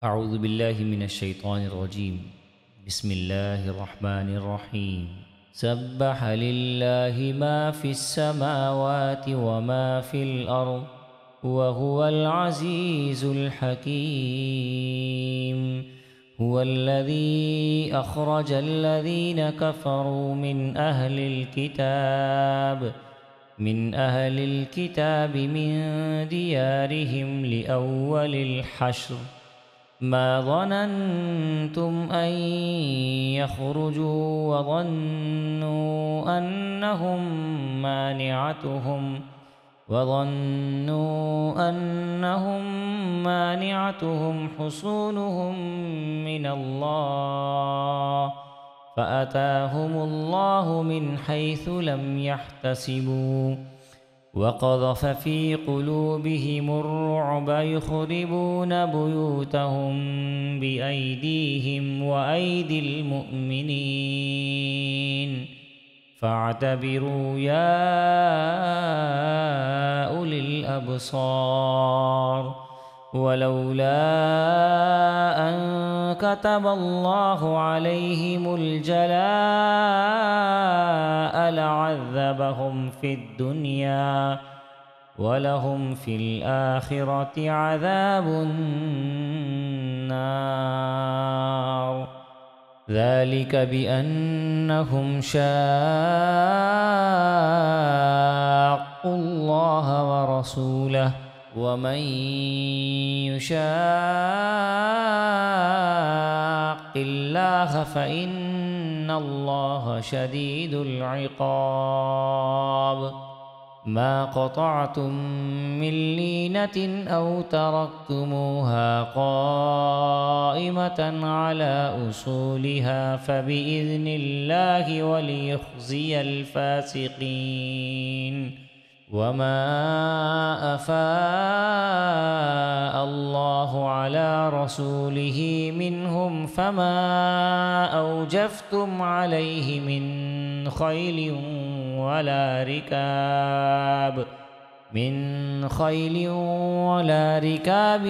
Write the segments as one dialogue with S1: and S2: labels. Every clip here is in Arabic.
S1: أعوذ بالله من الشيطان الرجيم. بسم الله الرحمن الرحيم. سبح لله ما في السماوات وما في الأرض وهو العزيز الحكيم. هو الذي أخرج الذين كفروا من أهل الكتاب من ديارهم لأول الحشر ما ظننتم أن يخرجوا وظنوا أنهم مانعتهم حصونهم من الله فأتاهم الله من حيث لم يحتسبوا وقذف في قلوبهم الرعب يخربون بيوتهم بأيديهم وأيدي المؤمنين فاعتبروا يا أولي الأبصار. ولولا أن كتب الله عليهم الجلاء لعذبهم في الدنيا ولهم في الآخرة عذاب النار. ذلك بأنهم شاقوا الله ورسوله ومن يشاق الله فإن الله شديد العقاب. ما قطعتم من لينة أو تركتموها قائمة على أصولها فبإذن الله وليخزي الفاسقين. وما أفاء الله على رسوله منهم فما أوجفتم عليه من خيل ولا ركاب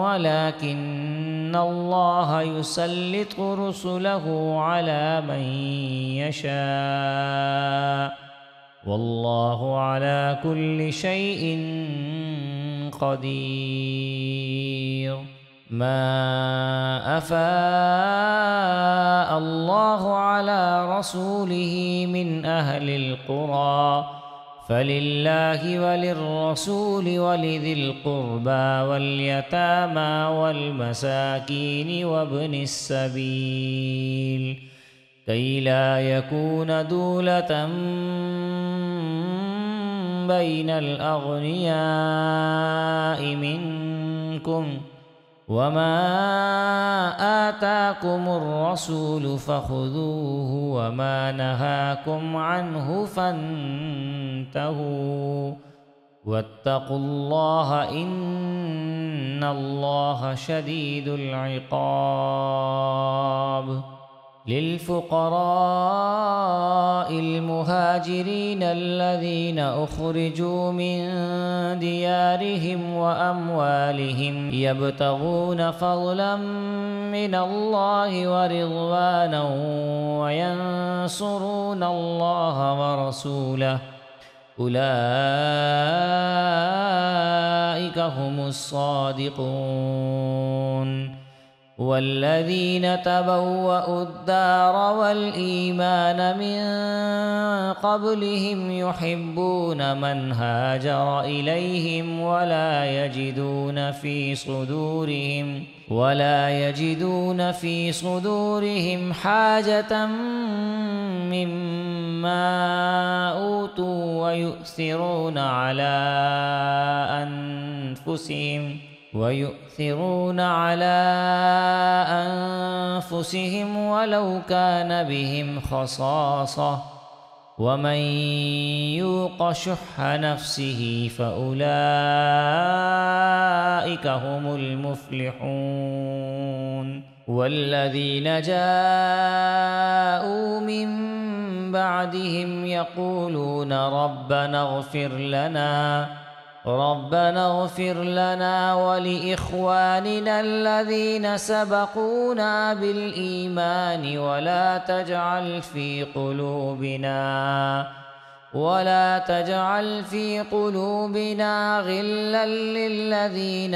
S1: ولكن الله يسلط رسله على من يشاء والله على كل شيء قدير. ما أفاء الله على رسوله من أهل القرى فلله وللرسول ولذي القربى واليتامى والمساكين وابن السبيل كي لا يكون دولة بين الأغنياء منكم وما آتاكم الرسول فخذوه وما نهاكم عنه فانتهوا واتقوا الله إن الله شديد العقاب. للفقراء المهاجرين الذين أخرجوا من ديارهم وأموالهم يبتغون فضلا من الله ورضوانا وينصرون الله ورسوله أولئك هم الصادقون. والذين تبوأوا الدار والإيمان من قبلهم يحبون من هاجر إليهم ولا يجدون في صدورهم حاجة مما أوتوا ويؤثرون على أنفسهم ولو كان بهم خصاصة ومن يوق شح نفسه فأولئك هم المفلحون. والذين جاءوا من بعدهم يقولون ربنا اغفر لنا ربنا اغفر لنا ولإخواننا الذين سبقونا بالإيمان ولا تجعل في قلوبنا غلا للذين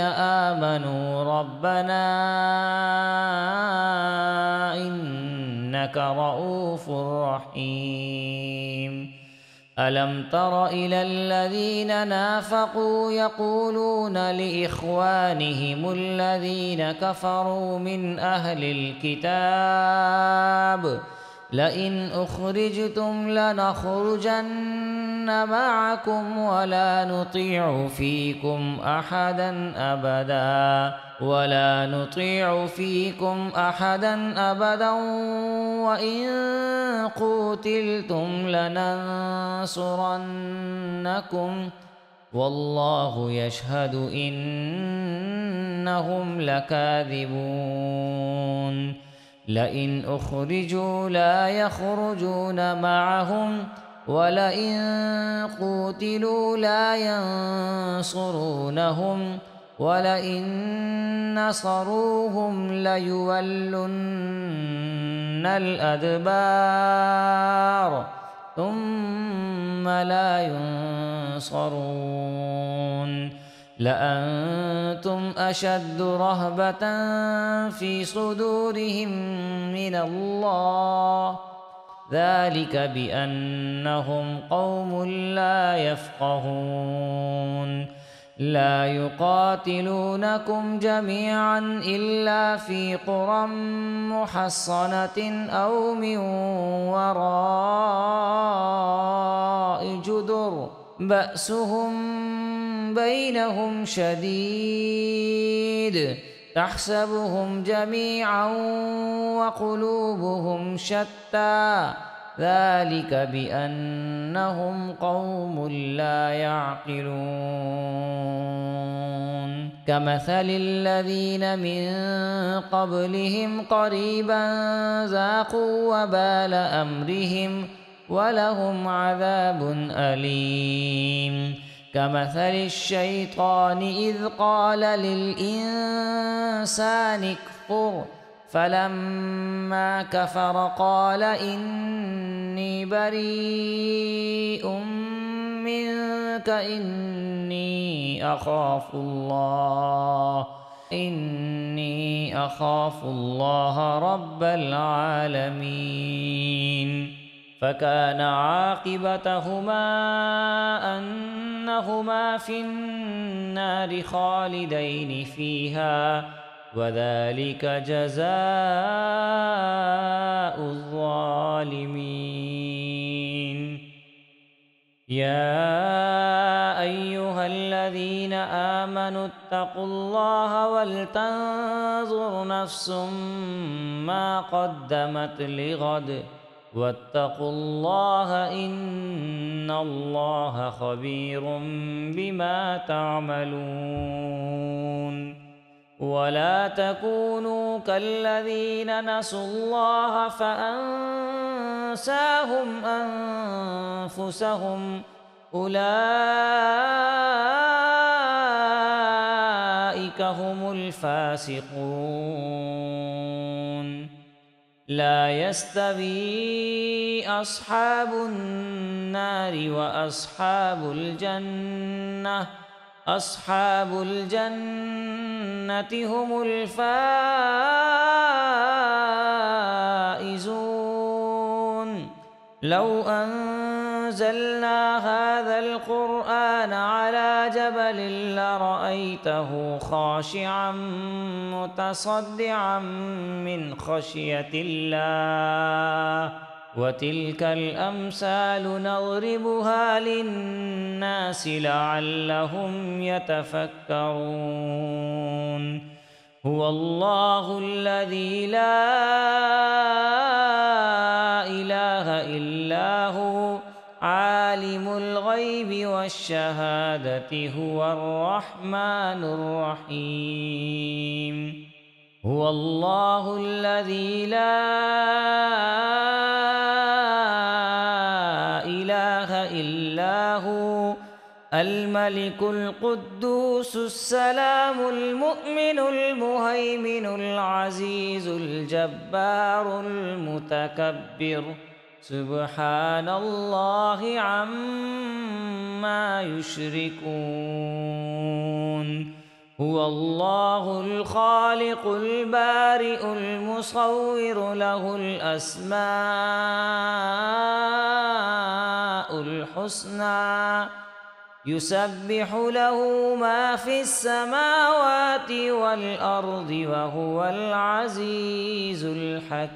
S1: آمنوا ربنا إنك رؤوف رحيم. ألم تر إلى الذين نافقوا يقولون لإخوانهم الذين كفروا من أهل الكتاب لئن أخرجتم لنخرجن معكم ولا نطيع فيكم أحدا أبدا وإن قوتلتم لننصرنكم والله يشهد إنهم لكاذبون. لئن أخرجوا لا يخرجون معهم ولئن قوتلوا لا ينصرونهم ولئن نصروهم ليولن الأدبار ثم لا ينصرون. لأنتم أشد رهبة في صدورهم من الله ذلك بأنهم قوم لا يفقهون. لا يقاتلونكم جميعا إلا في قرى محصنة أو من وراء جدر بأسهم بينهم شديد تحسبهم جميعا وقلوبهم شتى ذلك بأنهم قوم لا يعقلون. كمثل الذين من قبلهم قريبا ذاقوا وبال أمرهم ولهم عذاب أليم. كمثل الشيطان إذ قال للإنسان اكفر فلما كفر قال إني بريء منك إني أخاف الله رب العالمين. فكان عاقبتهما أنهما في النار خالدين فيها وذلك جزاء الظالمين. يا أيها الذين آمنوا اتقوا الله ولتنظر نفس ما قدمت لغد واتقوا الله إن الله خبير بما تعملون. ولا تكونوا كالذين نسوا الله فأنساهم أنفسهم أولئك هم الفاسقون. لا يستوي أصحاب النار وأصحاب الجنة أصحاب الجنة هم الفائزون. لو أنزلنا هذا القرآن على جبل لرأيته خاشعا متصدعا من خشية الله وتلك الأمثال نضربها للناس لعلهم يتفكرون. هو الله الذي لا إله إلا هو عالم الغيب والشهادة هو الرحمن الرحيم. هو الله الذي لا إله إلا هو الملك الملك القدوس السلام المؤمن المهيمن العزيز الجبار المتكبر سبحان الله عما يشركون. هو الله الخالق البارئ المصور له الأسماء الحسنى يسبح له ما في السماوات والأرض وهو العزيز الحكيم.